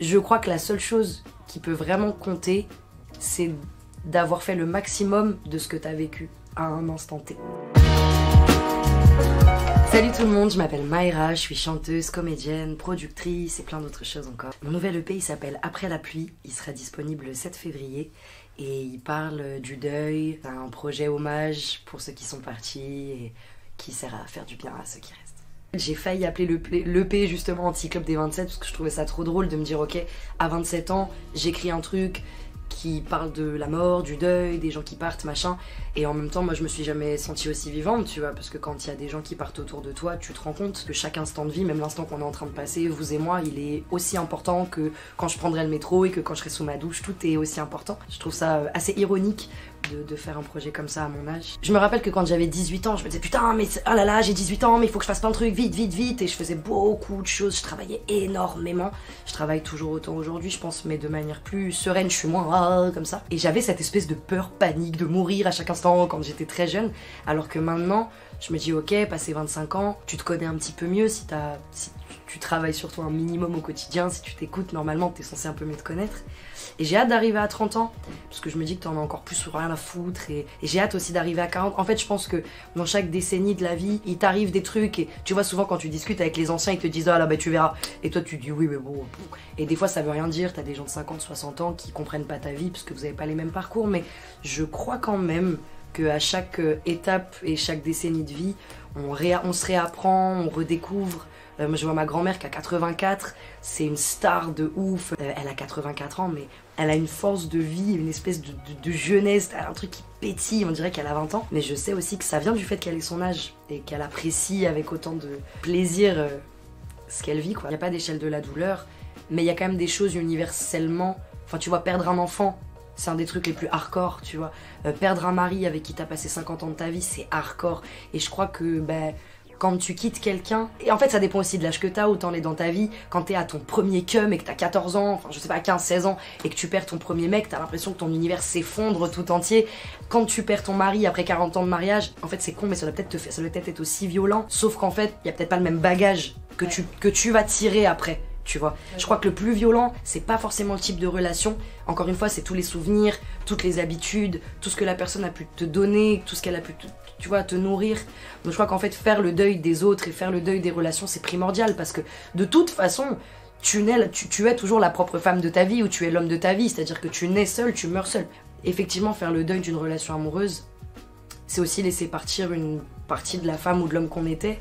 Je crois que la seule chose qui peut vraiment compter, c'est d'avoir fait le maximum de ce que t'as vécu à un instant T. Salut tout le monde, je m'appelle Mayra, je suis chanteuse, comédienne, productrice et plein d'autres choses encore. Mon nouvel EP il s'appelle Après la pluie, il sera disponible le 7 février et il parle du deuil, d'un projet hommage pour ceux qui sont partis et qui sert à faire du bien à ceux qui restent. J'ai failli appeler l'EP justement Anti-Club des 27 parce que je trouvais ça trop drôle de me dire ok, à 27 ans, j'écris un truc qui parle de la mort, du deuil, des gens qui partent, machin. Et en même temps, moi je me suis jamais sentie aussi vivante, tu vois, parce que quand il y a des gens qui partent autour de toi, tu te rends compte que chaque instant de vie, même l'instant qu'on est en train de passer, vous et moi, il est aussi important que quand je prendrai le métro et que quand je serai sous ma douche, tout est aussi important. Je trouve ça assez ironique de faire un projet comme ça à mon âge. Je me rappelle que quand j'avais 18 ans, je me disais putain mais oh là là j'ai 18 ans mais il faut que je fasse plein de trucs vite vite vite et je faisais beaucoup de choses, je travaillais énormément. Je travaille toujours autant aujourd'hui je pense mais de manière plus sereine, je suis moins comme ça. Et j'avais cette espèce de peur, panique de mourir à chaque instant quand j'étais très jeune alors que maintenant je me dis ok passé 25 ans tu te connais un petit peu mieux si tu travailles sur toi un minimum au quotidien, si tu t'écoutes normalement t'es censé un peu mieux te connaître. Et j'ai hâte d'arriver à 30 ans, parce que je me dis que t'en as encore plus rien à foutre, et j'ai hâte aussi d'arriver à 40. En fait, je pense que dans chaque décennie de la vie, il t'arrive des trucs, et tu vois, souvent quand tu discutes avec les anciens, ils te disent « Ah là, bah tu verras », et toi tu dis « Oui, mais bon ». Et des fois, ça veut rien dire, t'as des gens de 50, 60 ans qui comprennent pas ta vie, parce que vous avez pas les mêmes parcours, mais je crois quand même qu'à chaque étape et chaque décennie de vie, on se réapprend, on redécouvre. Moi je vois ma grand-mère qui a 84, c'est une star de ouf, elle a 84 ans mais elle a une force de vie, une espèce de jeunesse, elle a un truc qui pétille, on dirait qu'elle a 20 ans. Mais je sais aussi que ça vient du fait qu'elle ait son âge et qu'elle apprécie avec autant de plaisir ce qu'elle vit quoi. Il n'y a pas d'échelle de la douleur, mais il y a quand même des choses universellement, enfin tu vois perdre un enfant, c'est un des trucs les plus hardcore, tu vois. Perdre un mari avec qui t'as passé 50 ans de ta vie, c'est hardcore. Et je crois que quand tu quittes quelqu'un, et en fait ça dépend aussi de l'âge que t'as, où t'en es dans ta vie, quand t'es à ton premier cum et que t'as 14 ans, enfin je sais pas 15-16 ans, et que tu perds ton premier mec, t'as l'impression que ton univers s'effondre tout entier. Quand tu perds ton mari après 40 ans de mariage, en fait c'est con mais ça doit peut-être être aussi violent, sauf qu'en fait y a peut-être pas le même bagage que tu vas tirer après. Tu vois, je crois que le plus violent, c'est pas forcément le type de relation. Encore une fois, c'est tous les souvenirs, toutes les habitudes, tout ce que la personne a pu te donner, tout ce qu'elle a pu te nourrir. Donc je crois qu'en fait, faire le deuil des autres et faire le deuil des relations, c'est primordial parce que de toute façon, tu es toujours la propre femme de ta vie ou tu es l'homme de ta vie. C'est-à-dire que tu nais seul, tu meurs seul. Effectivement, faire le deuil d'une relation amoureuse, c'est aussi laisser partir une partie de la femme ou de l'homme qu'on était.